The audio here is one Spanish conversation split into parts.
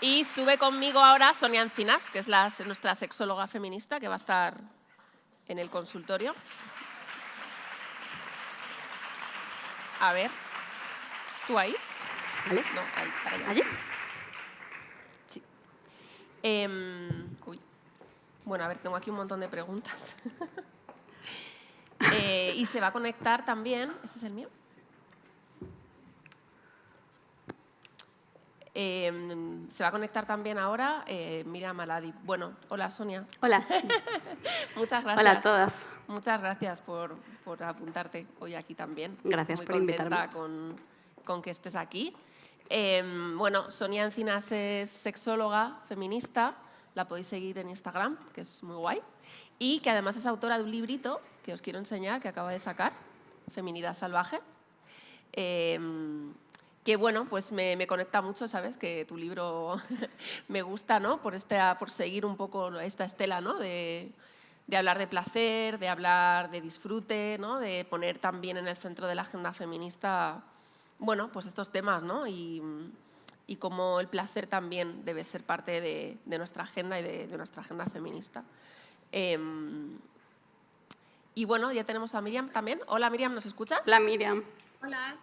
Y sube conmigo ahora Sonia Encinas, que es nuestra sexóloga feminista, que va a estar en el consultorio. A ver, ¿tú ahí? ¿Vale? No, ahí, para allá. ¿Allí? Sí. Uy. Bueno, a ver, tengo aquí un montón de preguntas. Y se va a conectar también... ¿Este es el mío? Se va a conectar también ahora Miriam Aladi. Bueno, hola Sonia. Hola. Muchas gracias. Hola a todas. Muchas gracias por apuntarte hoy aquí también. Gracias por invitarme. Muy contenta con que estés aquí. Bueno, Sonia Encinas es sexóloga feminista, la podéis seguir en Instagram, que es muy guay, y que además es autora de un librito que os quiero enseñar, que acaba de sacar, Feminidad Salvaje. Que bueno, pues me conecta mucho, ¿sabes? Que tu libro me gusta, ¿no? Por seguir un poco esta estela, ¿no? De hablar de placer, de hablar de disfrute, ¿no? De poner también en el centro de la agenda feminista, bueno, pues estos temas, ¿no? Y cómo el placer también debe ser parte de nuestra agenda y de nuestra agenda feminista. Y bueno, ya tenemos a Miriam también. Hola Miriam, ¿nos escuchas? Hola Miriam. Hola.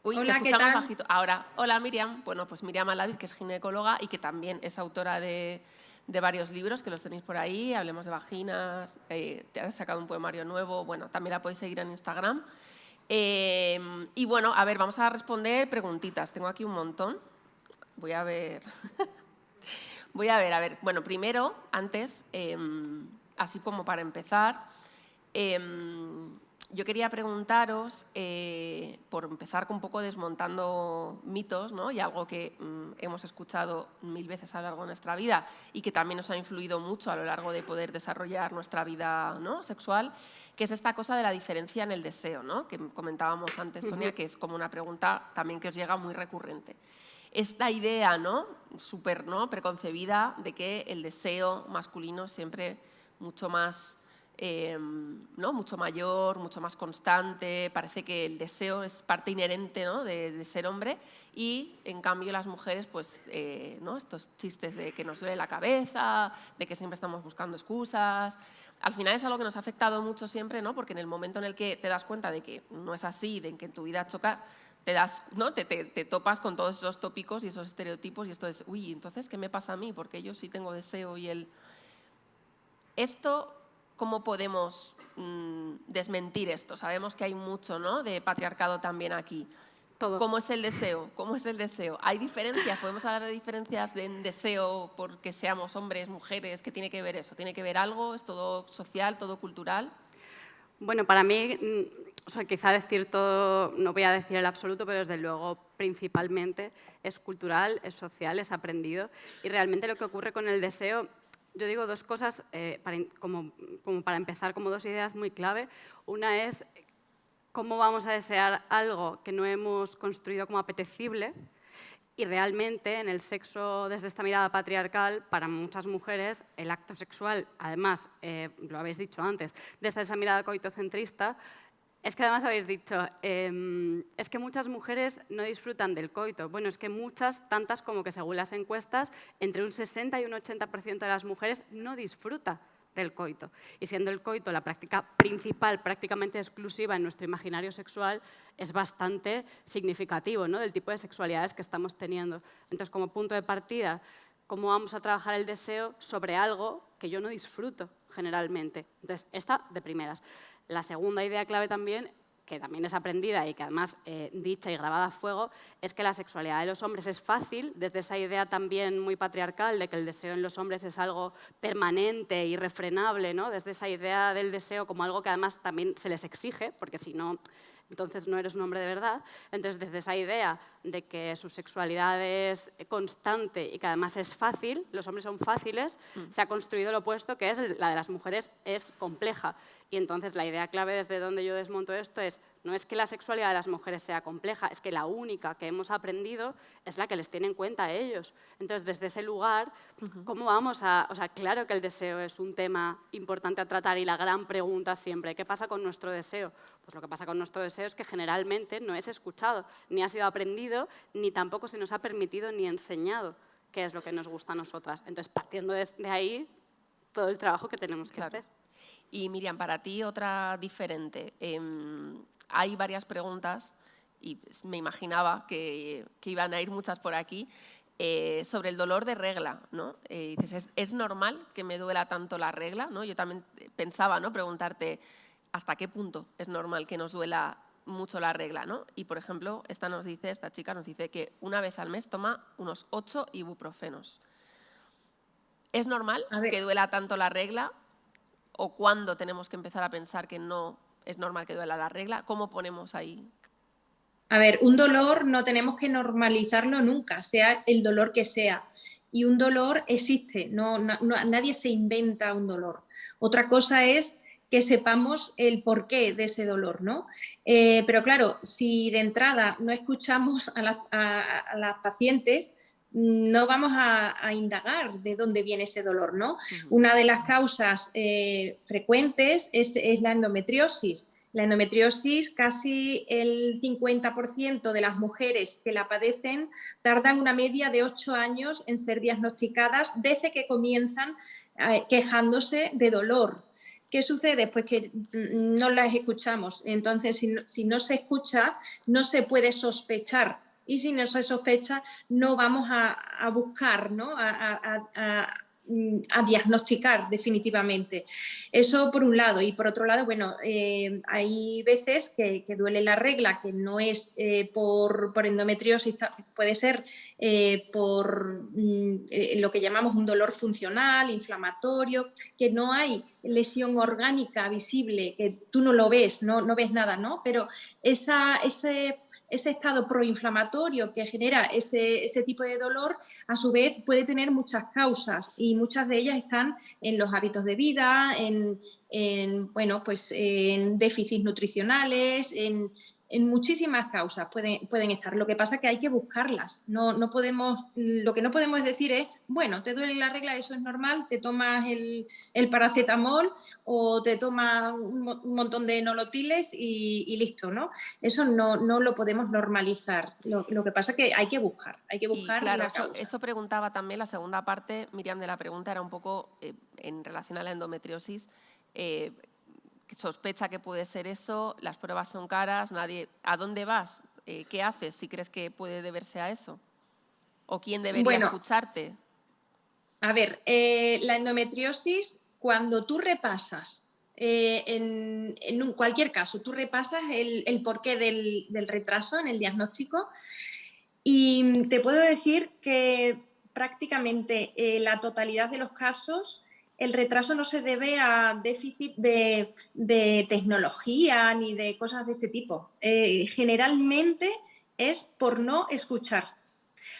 Uy, Hola, te ¿qué escuchamos tal? bajito. Ahora, hola Miriam. Bueno, pues Miriam Aladiz, que es ginecóloga y que también es autora de varios libros, que los tenéis por ahí. Hablemos de vaginas, te has sacado un poemario nuevo. Bueno, también la podéis seguir en Instagram. Y bueno, a ver, vamos a responder preguntitas. Tengo aquí un montón. Voy a ver. A ver. Bueno, primero, antes, así como para empezar, yo quería preguntaros, por empezar un poco desmontando mitos, ¿no? Y algo que hemos escuchado 1000 veces a lo largo de nuestra vida y que también nos ha influido mucho a lo largo de poder desarrollar nuestra vida, ¿no? Sexual, que es esta cosa de la diferencia en el deseo, ¿no? Que comentábamos antes, Sonia, que es como una pregunta también que os llega muy recurrente. Esta idea, ¿no? Súper, ¿no? Preconcebida de que el deseo masculino siempre mucho más... ¿no? Mucho mayor, mucho más constante, parece que el deseo es parte inherente, ¿no? de ser hombre, y en cambio las mujeres, pues, ¿no? Estos chistes de que nos duele la cabeza, de que siempre estamos buscando excusas, al final es algo que nos ha afectado mucho siempre, ¿no? Porque en el momento en el que te das cuenta de que no es así, de que en tu vida choca, ¿no? te topas con todos esos tópicos y esos estereotipos y esto es, uy, entonces, ¿qué me pasa a mí? Porque yo sí tengo deseo y él... Esto... ¿Cómo podemos desmentir esto? Sabemos que hay mucho, ¿no? De patriarcado también aquí. Todo. ¿Cómo es el deseo? ¿Cómo es el deseo? ¿Hay diferencias? ¿Podemos hablar de diferencias en deseo porque seamos hombres, mujeres? ¿Qué tiene que ver eso? ¿Tiene que ver algo? ¿Es todo social, todo cultural? Bueno, para mí, o sea, quizá decir todo, no voy a decir el absoluto, pero desde luego principalmente es cultural, es social, es aprendido. Y realmente lo que ocurre con el deseo... Yo digo dos cosas como para empezar, como dos ideas muy clave. Una es cómo vamos a desear algo que no hemos construido como apetecible y realmente en el sexo, desde esta mirada patriarcal, para muchas mujeres el acto sexual, además, lo habéis dicho antes, desde esa mirada coitocentrista, es que además habéis dicho, es que muchas mujeres no disfrutan del coito. Bueno, es que muchas, tantas como que según las encuestas, entre un 60 y un 80% de las mujeres no disfruta del coito. Y siendo el coito la práctica principal, prácticamente exclusiva en nuestro imaginario sexual, es bastante significativo, ¿no? Del tipo de sexualidades que estamos teniendo. Entonces, como punto de partida, ¿cómo vamos a trabajar el deseo sobre algo que yo no disfruto generalmente? Entonces, esta de primeras. La segunda idea clave también, que también es aprendida y que además dicha y grabada a fuego, es que la sexualidad de los hombres es fácil, desde esa idea también muy patriarcal de que el deseo en los hombres es algo permanente, irrefrenable, ¿no? Desde esa idea del deseo como algo que además también se les exige, porque si no, entonces no eres un hombre de verdad. Entonces, desde esa idea de que su sexualidad es constante y que además es fácil, los hombres son fáciles, se ha construido lo opuesto, que es la de las mujeres es compleja. Y entonces la idea clave desde donde yo desmonto esto es, no es que la sexualidad de las mujeres sea compleja, es que la única que hemos aprendido es la que les tiene en cuenta a ellos. Entonces, desde ese lugar, ¿cómo vamos a...? O sea, claro que el deseo es un tema importante a tratar y la gran pregunta siempre, ¿qué pasa con nuestro deseo? Pues lo que pasa con nuestro deseo es que generalmente no es escuchado, ni ha sido aprendido, ni tampoco se nos ha permitido ni enseñado qué es lo que nos gusta a nosotras. Entonces, partiendo de ahí, todo el trabajo que tenemos que hacer. Y Miriam, para ti otra diferente. Hay varias preguntas y me imaginaba que iban a ir muchas por aquí sobre el dolor de regla, ¿no? Dices, ¿es normal que me duela tanto la regla? ¿No? Yo también pensaba, ¿no?, preguntarte hasta qué punto es normal que nos duela mucho la regla, ¿no? Y, por ejemplo, esta chica nos dice que una vez al mes toma unos 8 ibuprofenos. ¿Es normal que duela tanto la regla? ¿O cuándo tenemos que empezar a pensar que no es normal que duela la regla? ¿Cómo ponemos ahí? A ver, un dolor no tenemos que normalizarlo nunca, sea el dolor que sea. Y un dolor existe, nadie se inventa un dolor. Otra cosa es que sepamos el porqué de ese dolor, ¿no? Pero claro, si de entrada no escuchamos a las pacientes, no vamos a indagar de dónde viene ese dolor, ¿no? Una de las causas frecuentes es la endometriosis. La endometriosis, casi el 50% de las mujeres que la padecen tardan una media de 8 años en ser diagnosticadas desde que comienzan quejándose de dolor. ¿Qué sucede? Pues que no las escuchamos. Entonces, si no se escucha, no se puede sospechar. Y si no se sospecha, no vamos a buscar, ¿no?, a diagnosticar definitivamente. Eso por un lado. Y por otro lado, bueno, hay veces que duele la regla, que no es por endometriosis, puede ser por lo que llamamos un dolor funcional, inflamatorio, que no hay lesión orgánica visible, que tú no lo ves, no ves nada, ¿no? Pero ese estado proinflamatorio que genera ese tipo de dolor, a su vez puede tener muchas causas y muchas de ellas están en los hábitos de vida, en déficits nutricionales, en muchísimas causas pueden estar. Lo que pasa es que hay que buscarlas. Lo que no podemos decir es, bueno, te duele la regla, eso es normal, te tomas el paracetamol o te tomas un montón de nolotiles y listo, ¿no? Eso no lo podemos normalizar. Lo que pasa es que hay que buscar y claro, la causa. Eso preguntaba también la segunda parte, Miriam, de la pregunta era un poco en relación a la endometriosis. Sospecha que puede ser eso, las pruebas son caras, ¿a dónde vas? ¿Qué haces si crees que puede deberse a eso? ¿O quién debería escucharte? A ver, la endometriosis, cuando tú repasas, en cualquier caso, tú repasas el porqué del retraso en el diagnóstico y te puedo decir que prácticamente la totalidad de los casos el retraso no se debe a déficit de tecnología ni de cosas de este tipo. Generalmente es por no escuchar.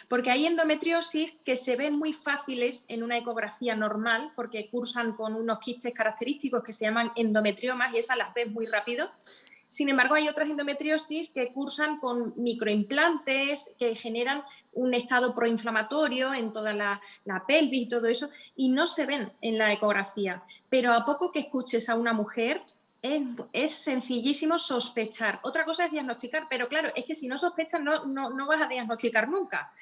Porque hay endometriosis que se ven muy fáciles en una ecografía normal porque cursan con unos quistes característicos que se llaman endometriomas y esas las ves muy rápido. Sin embargo, hay otras endometriosis que cursan con microimplantes, que generan un estado proinflamatorio en toda la pelvis y todo eso, y no se ven en la ecografía. Pero a poco que escuches a una mujer, es sencillísimo sospechar. Otra cosa es diagnosticar, pero claro, es que si no sospechas no vas a diagnosticar nunca.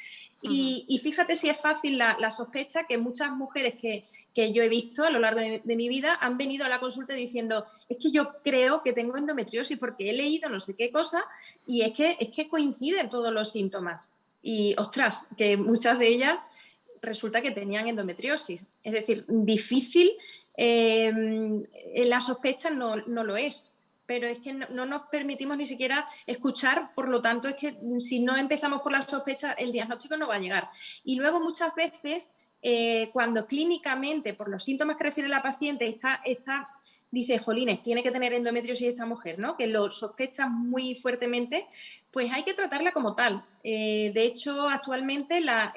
Y fíjate si es fácil la sospecha, que muchas mujeres que yo he visto a lo largo de mi vida han venido a la consulta diciendo, es que yo creo que tengo endometriosis porque he leído no sé qué cosa y es que coinciden todos los síntomas. Y, ostras, que muchas de ellas resulta que tenían endometriosis. Es decir, difícil, la sospecha no lo es. Pero es que no nos permitimos ni siquiera escuchar, por lo tanto es que si no empezamos por la sospecha, el diagnóstico no va a llegar. Y luego muchas veces, cuando clínicamente, por los síntomas que refiere la paciente, dice, jolines, tiene que tener endometriosis esta mujer, ¿no?, que lo sospecha muy fuertemente, pues hay que tratarla como tal. De hecho, actualmente la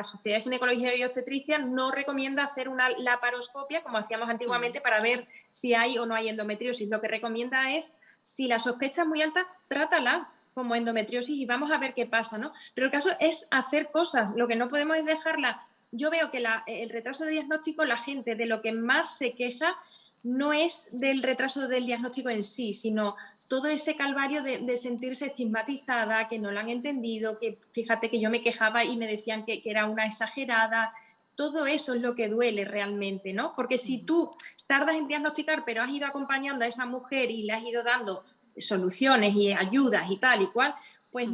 Sociedad de Ginecología y Obstetricia no recomienda hacer una laparoscopia, como hacíamos antiguamente, para ver si hay o no hay endometriosis. Lo que recomienda es, si la sospecha es muy alta, trátala como endometriosis y vamos a ver qué pasa, ¿no? Pero el caso es hacer cosas. Lo que no podemos es dejarla. Yo veo que el retraso de diagnóstico, la gente de lo que más se queja no es del retraso del diagnóstico en sí, sino todo ese calvario de sentirse estigmatizada, que no lo han entendido, que fíjate que yo me quejaba y me decían que era una exagerada. Todo eso es lo que duele realmente, ¿no? Porque si tú tardas en diagnosticar, pero has ido acompañando a esa mujer y le has ido dando soluciones y ayudas y tal y cual, pues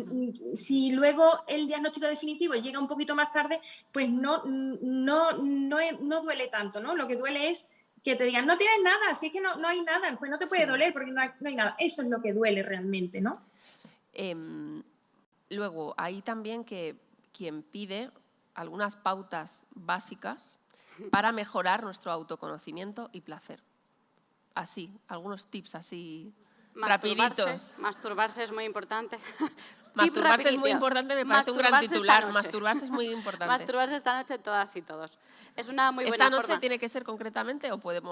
si luego el diagnóstico definitivo llega un poquito más tarde, pues no duele tanto, ¿no? Lo que duele es que te digan, no tienes nada, así que no hay nada, pues no te puede doler porque no hay nada. Eso es lo que duele realmente, ¿no? Luego, hay también que quien pide algunas pautas básicas para mejorar nuestro autoconocimiento y placer. Así, algunos tips así rapiditos. Masturbarse es muy importante. Masturbarse es muy importante, me parece un gran titular. Masturbarse es muy importante. Masturbarse esta noche todas y todos. Es una muy buena ¿Esta noche forma. tiene que ser concretamente o puede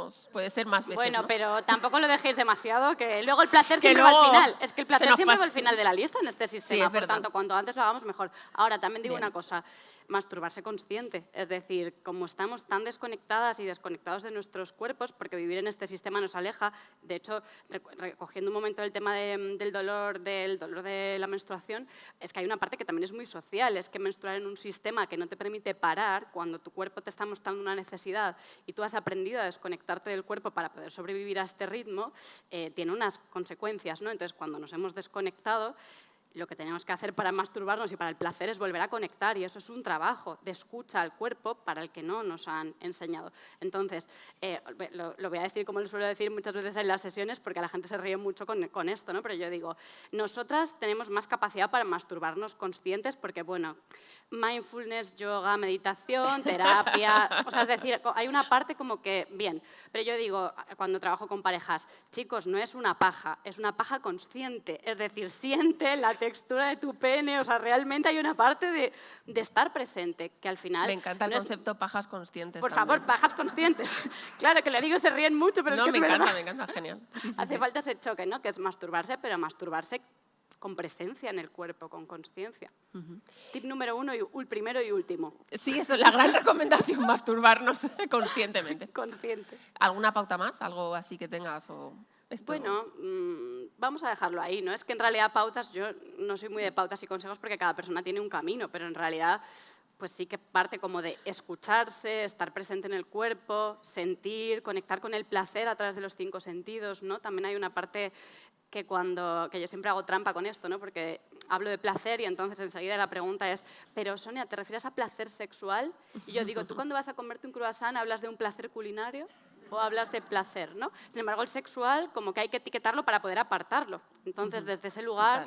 ser más veces? Bueno, ¿no? pero tampoco lo dejéis demasiado, que luego el placer siempre va al final. Es que el placer siempre va al final de la lista en este sistema. Sí, por tanto, cuanto antes lo hagamos, mejor. Ahora, también digo una cosa. Masturbarse consciente. Es decir, como estamos tan desconectadas y desconectados de nuestros cuerpos, porque vivir en este sistema nos aleja. De hecho, recogiendo un momento el tema del dolor de la menstruación, es que hay una parte que también es muy social. Es que menstruar en un sistema que no te permite parar, cuando tu cuerpo te está mostrando una necesidad y tú has aprendido a desconectarte del cuerpo para poder sobrevivir a este ritmo, tiene unas consecuencias, ¿no? Entonces, cuando nos hemos desconectado, lo que tenemos que hacer para masturbarnos y para el placer es volver a conectar, y eso es un trabajo de escucha al cuerpo para el que no nos han enseñado. Entonces, lo voy a decir como lo suelo decir muchas veces en las sesiones, porque la gente se ríe mucho con esto, ¿no? Pero yo digo, nosotras tenemos más capacidad para masturbarnos conscientes porque, bueno, mindfulness, yoga, meditación, terapia, o sea, es decir, hay una parte como que, bien, pero yo digo, cuando trabajo con parejas, chicos, no es una paja, es una paja consciente, es decir, siente la textura de tu pene, o sea, realmente hay una parte de estar presente, que al final... Me encanta el concepto pajas conscientes. Por también. favor, pajas conscientes. Claro, que le digo, se ríen mucho, pero no, es que me encanta, genial. Sí, Hace falta ese choque, ¿no? Que es masturbarse, pero masturbarse con presencia en el cuerpo, con consciencia. Tip número 1, primero y último. Sí, eso es la gran recomendación, masturbarnos conscientemente. Consciente. ¿Alguna pauta más? ¿Algo así que tengas? Bueno, vamos a dejarlo ahí, ¿no? Es que en realidad pautas, yo no soy muy de pautas y consejos porque cada persona tiene un camino, pero en realidad pues sí que parte como de escucharse, estar presente en el cuerpo, sentir, conectar con el placer a través de los 5 sentidos, ¿no? También hay una parte que yo siempre hago trampa con esto, ¿no? Porque hablo de placer y entonces enseguida la pregunta es, pero Sonia, ¿te refieres a placer sexual? Y yo digo, ¿tú cuando vas a comerte un croissant hablas de un placer culinario o hablas de placer, ¿no? Sin embargo, el sexual como que hay que etiquetarlo para poder apartarlo. Entonces, desde ese lugar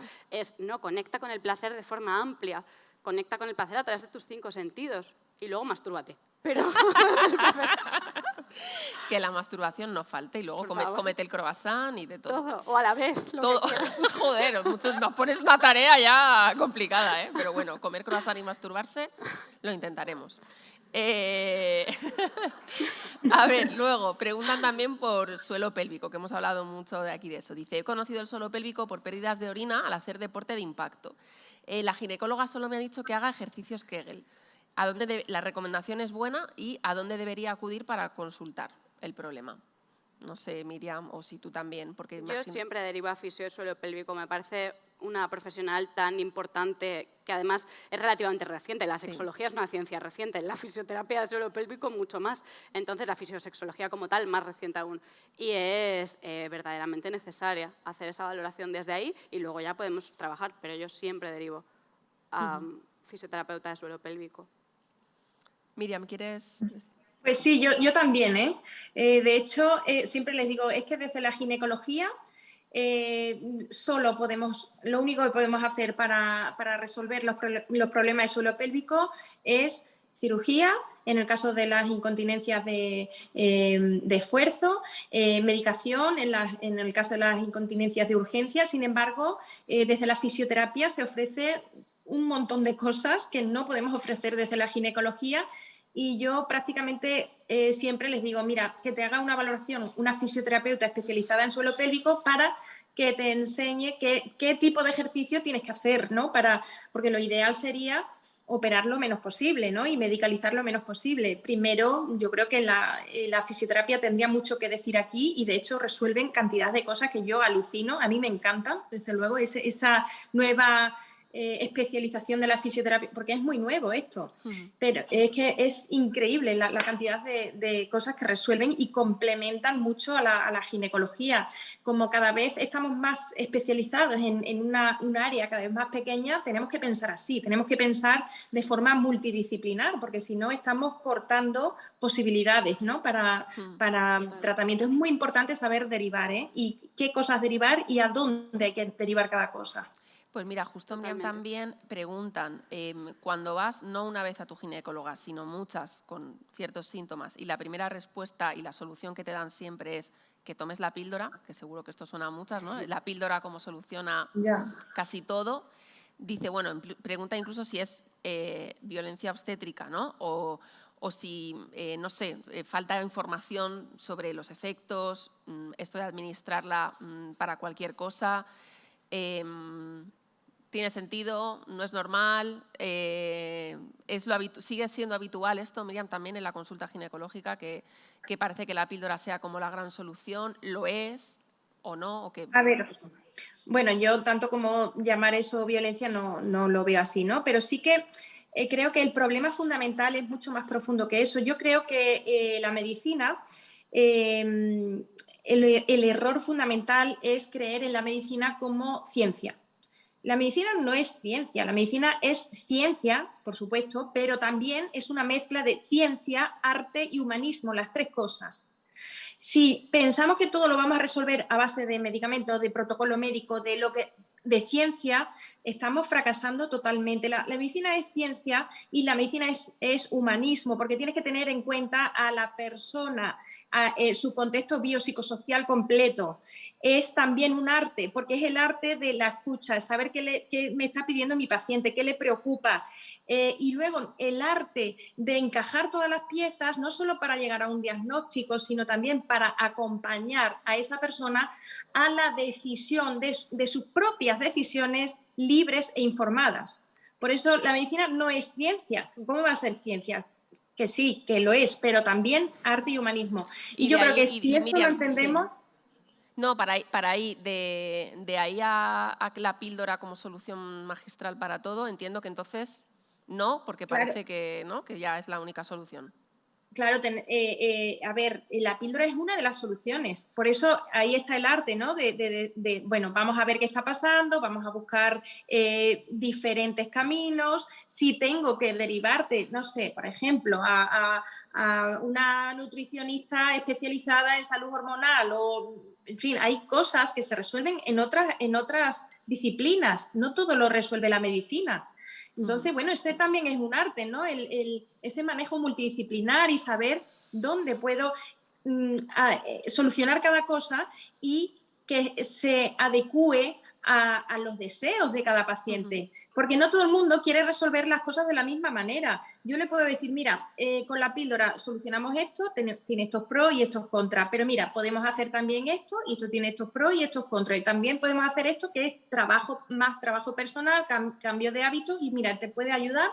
conecta con el placer de forma amplia, conecta con el placer a través de tus 5 sentidos y luego mastúrbate. Pero... que la masturbación no falte y luego comete el croissant y de todo. Todo, o a la vez. Todo. Joder, nos pones una tarea ya complicada, ¿eh? Pero bueno, comer croissant y masturbarse lo intentaremos. A ver, luego, preguntan también por suelo pélvico, que hemos hablado mucho de aquí de eso. Dice, he conocido el suelo pélvico por pérdidas de orina al hacer deporte de impacto. La ginecóloga solo me ha dicho que haga ejercicios Kegel. La recomendación es buena y a dónde debería acudir para consultar el problema. No sé, Miriam, o si tú también. Porque yo siempre derivo a fisio del suelo pélvico. Me parece una profesional tan importante que además es relativamente reciente. La sexología es una ciencia reciente, la fisioterapia del suelo pélvico mucho más. Entonces la fisiosexología como tal más reciente aún. Y es verdaderamente necesaria hacer esa valoración desde ahí y luego ya podemos trabajar. Pero yo siempre derivo a fisioterapeuta de suelo pélvico. Miriam, ¿quieres...? Pues sí, yo también, ¿eh? De hecho, siempre les digo, es que desde la ginecología lo único que podemos hacer para resolver los problemas de suelo pélvico es cirugía, en el caso de las incontinencias de esfuerzo, medicación en el caso de las incontinencias de urgencia. Sin embargo, desde la fisioterapia se ofrece un montón de cosas que no podemos ofrecer desde la ginecología. Y yo prácticamente siempre les digo, mira, que te haga una valoración una fisioterapeuta especializada en suelo pélvico para que te enseñe qué tipo de ejercicio tienes que hacer, ¿no? Porque lo ideal sería operar lo menos posible, ¿no? Y medicalizar lo menos posible. Primero, yo creo que la fisioterapia tendría mucho que decir aquí y de hecho resuelven cantidad de cosas que yo alucino, a mí me encantan, desde luego, esa nueva especialización de la fisioterapia, porque es muy nuevo esto, pero es que es increíble la cantidad de cosas que resuelven y complementan mucho a la ginecología. Como cada vez estamos más especializados en una área cada vez más pequeña, tenemos que pensar así, tenemos que pensar de forma multidisciplinar, porque si no estamos cortando posibilidades, ¿no? para tratamiento. Es muy importante saber derivar, y qué cosas derivar y a dónde hay que derivar cada cosa. Pues mira, justo Miriam también preguntan, cuando vas no una vez a tu ginecóloga, sino muchas con ciertos síntomas y la primera respuesta y la solución que te dan siempre es que tomes la píldora, que seguro que esto suena a muchas, ¿no? La píldora como soluciona casi todo. Dice, bueno, pregunta incluso si es violencia obstétrica, ¿no? O si, no sé, falta información sobre los efectos, esto de administrarla para cualquier cosa. ¿Tiene sentido? ¿No es normal? ¿Sigue siendo habitual esto, Miriam, también en la consulta ginecológica, que parece que la píldora sea como la gran solución? ¿Lo es o no? ¿O qué? A ver, bueno, yo tanto como llamar eso violencia no lo veo así, ¿no? Pero sí que creo que el problema fundamental es mucho más profundo que eso. Yo creo que la medicina, el error fundamental es creer en la medicina como ciencia. La medicina no es ciencia, la medicina es ciencia, por supuesto, pero también es una mezcla de ciencia, arte y humanismo, las tres cosas. Si pensamos que todo lo vamos a resolver a base de medicamentos, de protocolo médico, de ciencia, estamos fracasando totalmente. La medicina es ciencia y la medicina es humanismo, porque tienes que tener en cuenta a la persona, su contexto biopsicosocial completo. Es también un arte, porque es el arte de la escucha, de saber qué me está pidiendo mi paciente, qué le preocupa. Y luego el arte de encajar todas las piezas, no solo para llegar a un diagnóstico, sino también para acompañar a esa persona a la decisión de sus propias decisiones libres e informadas. Por eso la medicina no es ciencia. ¿Cómo va a ser ciencia? Que sí, que lo es, pero también arte y humanismo. Y yo creo que si eso Miriam, lo entendemos... Sí. No, para ahí de ahí a la píldora como solución magistral para todo, entiendo que entonces no, porque parece que, ¿no? que ya es la única solución. Claro, a ver, la píldora es una de las soluciones. Por eso ahí está el arte, ¿no? Bueno, vamos a ver qué está pasando, vamos a buscar diferentes caminos. Si tengo que derivarte, no sé, por ejemplo, a una nutricionista especializada en salud hormonal o, en fin, hay cosas que se resuelven en otras disciplinas. No todo lo resuelve la medicina. Entonces, bueno, ese también es un arte, ¿no? Ese manejo multidisciplinar y saber dónde puedo solucionar cada cosa y que se adecúe a los deseos de cada paciente. Porque no todo el mundo quiere resolver las cosas de la misma manera. Yo le puedo decir, mira, con la píldora solucionamos esto, tiene estos pros y estos contras, pero mira, podemos hacer también esto y esto tiene estos pros y estos contras. Y también podemos hacer esto que es más trabajo personal, cambio de hábitos y mira, te puede ayudar,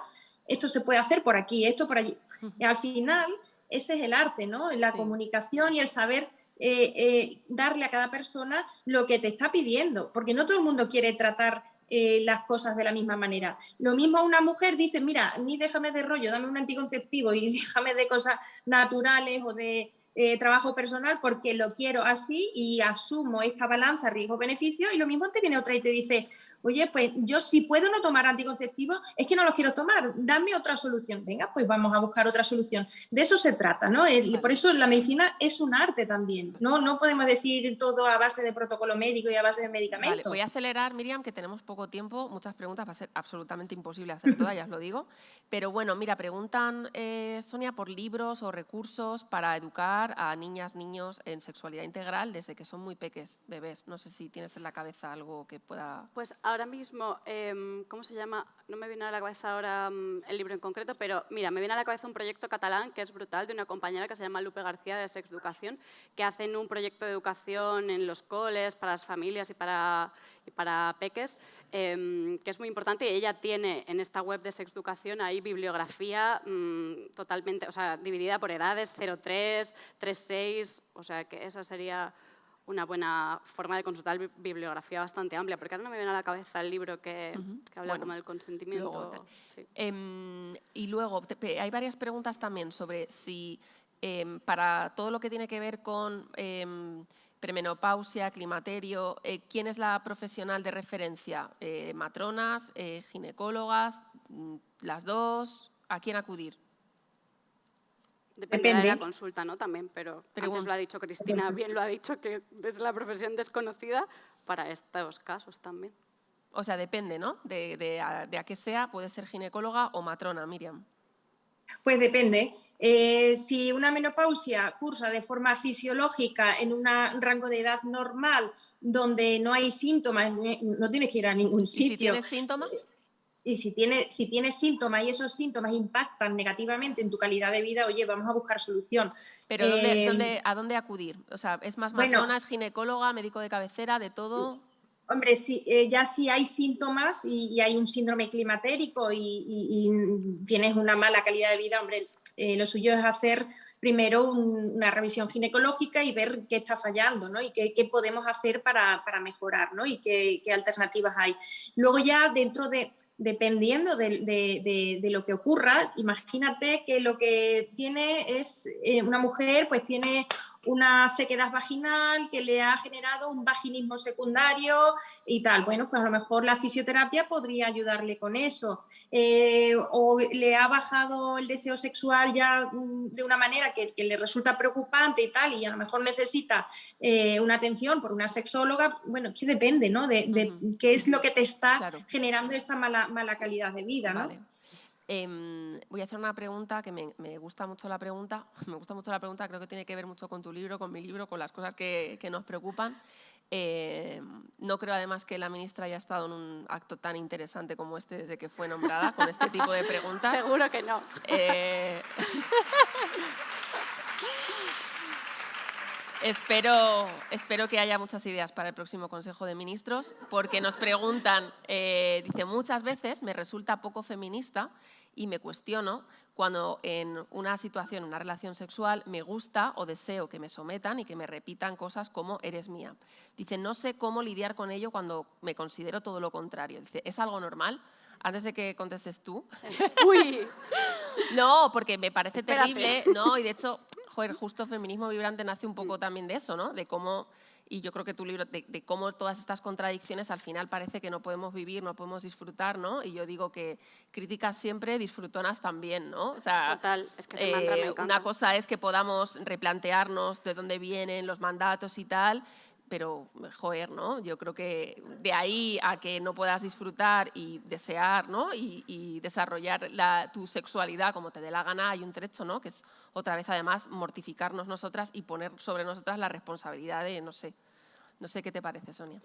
esto se puede hacer por aquí, esto por allí. Y al final, ese es el arte, ¿no? La comunicación y el saber darle a cada persona lo que te está pidiendo, porque no todo el mundo quiere tratar las cosas de la misma manera. Lo mismo una mujer dice, mira, a mí déjame de rollo, dame un anticonceptivo y déjame de cosas naturales o de trabajo personal porque lo quiero así y asumo esta balanza riesgo-beneficio, y lo mismo te viene otra y te dice, oye, pues yo si puedo no tomar anticonceptivos, es que no los quiero tomar, dame otra solución. Venga, pues vamos a buscar otra solución. De eso se trata, ¿no? Vale. Por eso la medicina es un arte también. No podemos decir todo a base de protocolo médico y a base de medicamentos. Vale, voy a acelerar, Miriam, que tenemos poco tiempo, muchas preguntas, va a ser absolutamente imposible hacer todas, ya os lo digo. Pero bueno, mira, preguntan, Sonia, por libros o recursos para educar educar a niñas, niños en sexualidad integral desde que son muy peques, bebés? No sé si tienes en la cabeza algo que pueda... Pues ahora mismo, ¿cómo se llama? No me viene a la cabeza ahora el libro en concreto, pero mira, me viene a la cabeza un proyecto catalán que es brutal, de una compañera que se llama Lupe García, de Sexeducación, que hacen un proyecto de educación en los coles, para las familias y para peques, que es muy importante. Y ella tiene en esta web de Sexeducación ahí bibliografía totalmente, o sea, dividida por edades, 0,3, 3,6, o sea, que esa sería una buena forma de consultar bibliografía bastante amplia, porque ahora no me viene a la cabeza el libro que habla como del consentimiento. Luego, sí. Y luego, hay varias preguntas también sobre si para todo lo que tiene que ver con premenopausia, climaterio, ¿quién es la profesional de referencia? ¿Matronas, ginecólogas, las dos? ¿A quién acudir? Depende de la consulta, ¿no? También, pero antes lo ha dicho Cristina, bien lo ha dicho, que es la profesión desconocida para estos casos también. O sea, depende, ¿no? De a qué sea, puede ser ginecóloga o matrona, Miriam. Pues depende. Si una menopausia cursa de forma fisiológica en un rango de edad normal, donde no hay síntomas, no tienes que ir a ningún sitio. ¿Y si tienes síntomas? Y si tienes síntomas y esos síntomas impactan negativamente en tu calidad de vida, oye, vamos a buscar solución. ¿Pero a dónde acudir? O sea, ¿es más matrona, es ginecóloga, médico de cabecera, de todo? Hombre, ya si hay síntomas y hay un síndrome climatérico y tienes una mala calidad de vida, hombre, lo suyo es hacer primero una revisión ginecológica y ver qué está fallando, ¿no? Y qué podemos hacer para mejorar, ¿no? Y qué alternativas hay. Luego ya dependiendo de lo que ocurra, imagínate que lo que tiene es una mujer, pues tiene una sequedad vaginal que le ha generado un vaginismo secundario y tal. Bueno, pues a lo mejor la fisioterapia podría ayudarle con eso. O le ha bajado el deseo sexual ya de una manera que le resulta preocupante y tal, y a lo mejor necesita una atención por una sexóloga. Bueno, es que depende, ¿no? De qué es lo que te está generando esta mala calidad de vida, ¿no? Vale. Voy a hacer una pregunta que me gusta mucho la pregunta. Me gusta mucho la pregunta, creo que tiene que ver mucho con tu libro, con mi libro, con las cosas que nos preocupan. No creo además que la ministra haya estado en un acto tan interesante como este desde que fue nombrada, con este tipo de preguntas. Seguro que no. Espero que haya muchas ideas para el próximo Consejo de Ministros, porque nos preguntan, dice, muchas veces me resulta poco feminista y me cuestiono cuando en una situación, una relación sexual, me gusta o deseo que me sometan y que me repitan cosas como eres mía. Dice, no sé cómo lidiar con ello cuando me considero todo lo contrario. Dice, ¿es algo normal? Antes de que contestes tú. ¡Uy! No, porque me parece terrible, ¿no? Y de hecho, joder, justo Feminismo Vibrante nace un poco también de eso, ¿no? De cómo, y yo creo que tu libro, de cómo todas estas contradicciones al final parece que no podemos vivir, no podemos disfrutar, ¿no? Y yo digo que críticas siempre, disfrutonas también, ¿no? O sea, total, es que ese mantra me encanta. Una cosa es que podamos replantearnos de dónde vienen los mandatos y tal, pero, joder, ¿no? Yo creo que de ahí a que no puedas disfrutar y desear, ¿no? Y desarrollar tu sexualidad como te dé la gana, hay un trecho, ¿no? Que es otra vez, además, mortificarnos nosotras y poner sobre nosotras la responsabilidad de, no sé qué te parece, Sonia.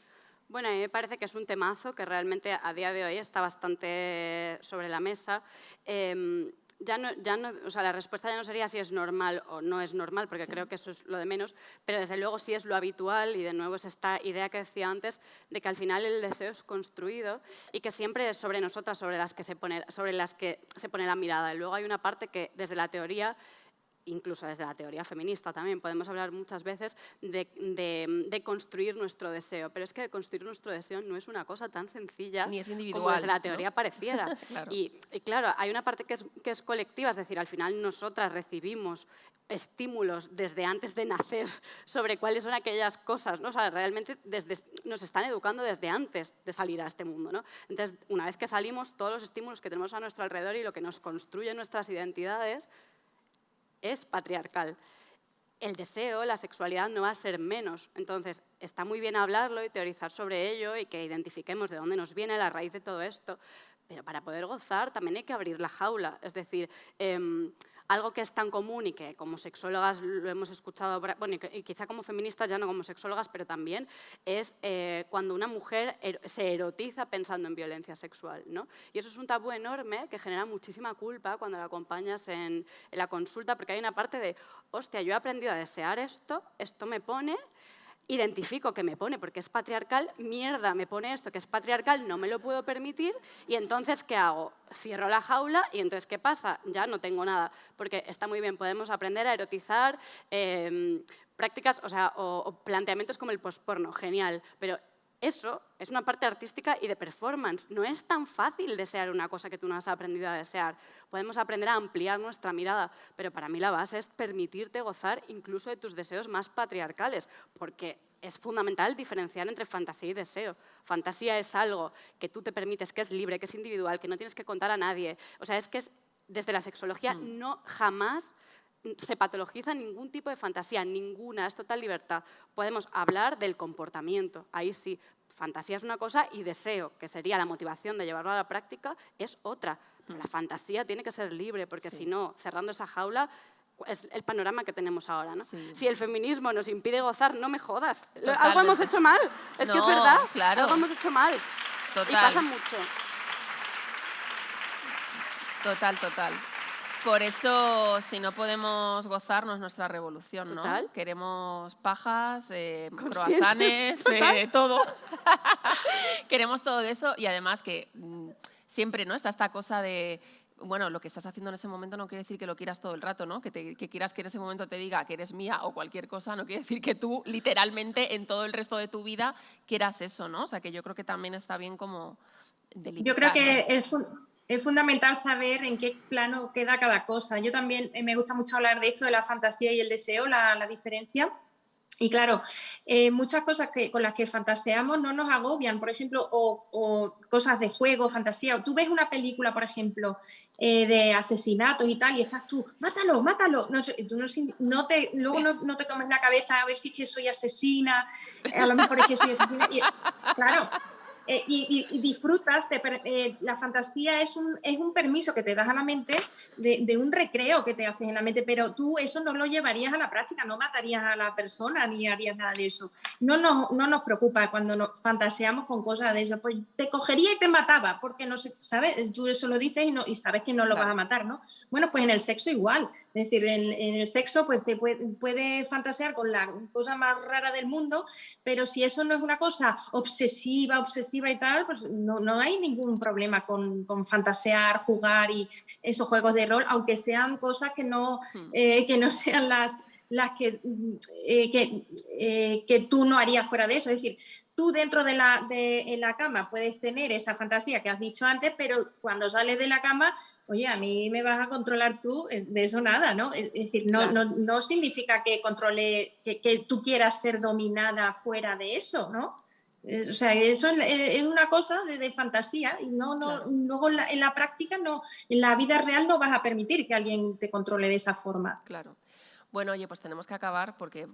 Bueno, a mí me parece que es un temazo que realmente a día de hoy está bastante sobre la mesa. O sea, la respuesta ya no sería si es normal o no es normal, porque creo que eso es lo de menos, pero desde luego sí es lo habitual y de nuevo es esta idea que decía antes de que al final el deseo es construido y que siempre es sobre nosotras sobre las que se pone la mirada. Y luego hay una parte que desde la teoría, incluso desde la teoría feminista también, podemos hablar muchas veces de construir nuestro deseo. Pero es que construir nuestro deseo no es una cosa tan sencilla ni es individual, como desde la teoría, ¿no? Pareciera. Claro. Y claro, hay una parte que es colectiva, es decir, al final nosotras recibimos estímulos desde antes de nacer sobre cuáles son aquellas cosas, ¿no? O sea, realmente nos están educando desde antes de salir a este mundo, ¿no? Entonces, una vez que salimos, todos los estímulos que tenemos a nuestro alrededor y lo que nos construye nuestras identidades es patriarcal. El deseo, la sexualidad no va a ser menos. Entonces, está muy bien hablarlo y teorizar sobre ello y que identifiquemos de dónde nos viene la raíz de todo esto, pero para poder gozar también hay que abrir la jaula. Es decir, algo que es tan común y que como sexólogas lo hemos escuchado, bueno, y quizá como feministas, ya no como sexólogas, pero también, es cuando una mujer se erotiza pensando en violencia sexual, ¿no? Y eso es un tabú enorme que genera muchísima culpa cuando la acompañas en la consulta, porque hay una parte de, hostia, yo he aprendido a desear esto me pone, identifico que me pone porque es patriarcal, mierda, me pone esto que es patriarcal, no me lo puedo permitir, y entonces, ¿qué hago? Cierro la jaula y entonces, ¿qué pasa? Ya no tengo nada, porque está muy bien, podemos aprender a erotizar prácticas, o planteamientos como el postporno, genial, pero eso es una parte artística y de performance. No es tan fácil desear una cosa que tú no has aprendido a desear. Podemos aprender a ampliar nuestra mirada, pero para mí la base es permitirte gozar incluso de tus deseos más patriarcales, porque es fundamental diferenciar entre fantasía y deseo. Fantasía es algo que tú te permites, que es libre, que es individual, que no tienes que contar a nadie. O sea, es que desde la sexología no jamás se patologiza ningún tipo de fantasía, ninguna, es total libertad. Podemos hablar del comportamiento, ahí sí. Fantasía es una cosa y deseo, que sería la motivación de llevarlo a la práctica, es otra. Pero la fantasía tiene que ser libre, porque si no, cerrando esa jaula, es el panorama que tenemos ahora, ¿no? Sí. Si el feminismo nos impide gozar, no me jodas. Totalmente. Algo hemos hecho mal, es que es verdad, claro. algo hemos hecho mal. Total. Y pasa mucho. Total. Por eso, si no podemos gozar, no es nuestra revolución, ¿no? Total. Queremos pajas, Conscientes, croissants, todo. Queremos todo de eso y además que siempre, ¿no? Está esta cosa de, bueno, lo que estás haciendo en ese momento no quiere decir que lo quieras todo el rato, ¿no? Que quieras que en ese momento te diga que eres mía o cualquier cosa, no quiere decir que tú literalmente en todo el resto de tu vida quieras eso, ¿no? O sea, que yo creo que también está bien como delimitar. Yo creo que es fundamental saber en qué plano queda cada cosa. Yo también me gusta mucho hablar de esto, de la fantasía y el deseo, la diferencia. Y claro, muchas cosas con las que fantaseamos no nos agobian, por ejemplo, o cosas de juego, fantasía. Tú ves una película, por ejemplo, de asesinatos y tal, y estás tú, mátalo. No sé, tú luego no te comes la cabeza a ver si es que soy asesina, a lo mejor es que soy asesina. Y, claro. Y disfrutas, la fantasía es un permiso que te das a la mente de un recreo que te haces en la mente, pero tú eso no lo llevarías a la práctica, no matarías a la persona ni harías nada de eso. No nos preocupa cuando nos fantaseamos con cosas de esas, pues te cogería y te mataba, porque no sé, ¿sabes? Tú eso lo dices y sabes que no lo vas a matar, ¿no? Bueno, pues en el sexo igual, es decir, en el sexo pues te puede fantasear con la cosa más rara del mundo, pero si eso no es una cosa obsesiva y tal, pues no hay ningún problema con fantasear, jugar y esos juegos de rol, aunque sean cosas que no sean las que tú no harías fuera de eso. Es decir, tú dentro de la cama puedes tener esa fantasía que has dicho antes, pero cuando sales de la cama, oye, a mí me vas a controlar tú, de eso nada, ¿no? Es decir, no significa que controle, que tú quieras ser dominada fuera de eso, ¿no? O sea, eso es una cosa de fantasía y luego en la práctica, en la vida real no vas a permitir que alguien te controle de esa forma. Claro. Bueno, oye, pues tenemos que acabar porque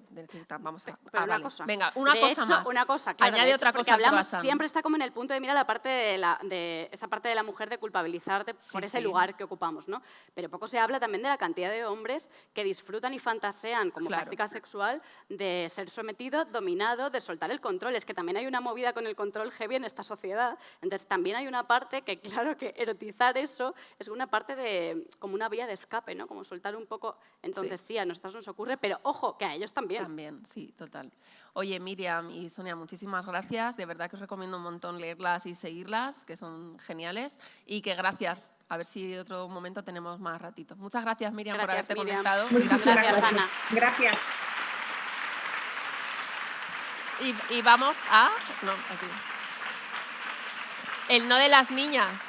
vamos a... Pero vale. cosa. Venga, una cosa más. Una cosa, claro. Añade otra cosa. Hablamos, siempre está como en el punto de mira la parte de esa parte de la mujer de culpabilizarte por ese lugar que ocupamos, ¿no? Pero poco se habla también de la cantidad de hombres que disfrutan y fantasean como práctica sexual de ser sometido, dominado, de soltar el control. Es que también hay una movida con el control heavy en esta sociedad. Entonces también hay una parte que, claro, que erotizar eso es una parte de como una vía de escape, ¿no? Como soltar un poco. Entonces sí, a nosotros nos ocurre, pero ojo, que a ellos también. También, sí, total. Oye, Miriam y Sonia, muchísimas gracias. De verdad que os recomiendo un montón leerlas y seguirlas, que son geniales. Y que gracias. A ver si otro momento tenemos más ratito. Muchas gracias, Miriam, por haberte conectado. Muchísimas gracias, Ana. Gracias. Y vamos a... No, aquí. El no de las niñas.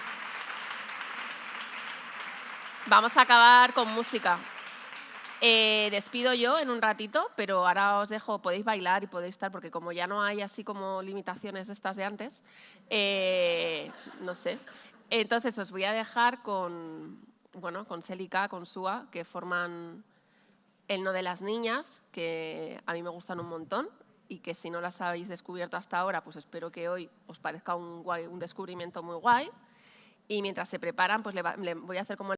Vamos a acabar con música. Despido yo en un ratito, pero ahora os dejo, podéis bailar y podéis estar, porque como ya no hay así como limitaciones estas de antes, no sé. Entonces os voy a dejar con Célica, con Sua, que forman el no de las niñas, que a mí me gustan un montón y que si no las habéis descubierto hasta ahora, pues espero que hoy os parezca un descubrimiento muy guay. Y mientras se preparan, pues le voy a hacer como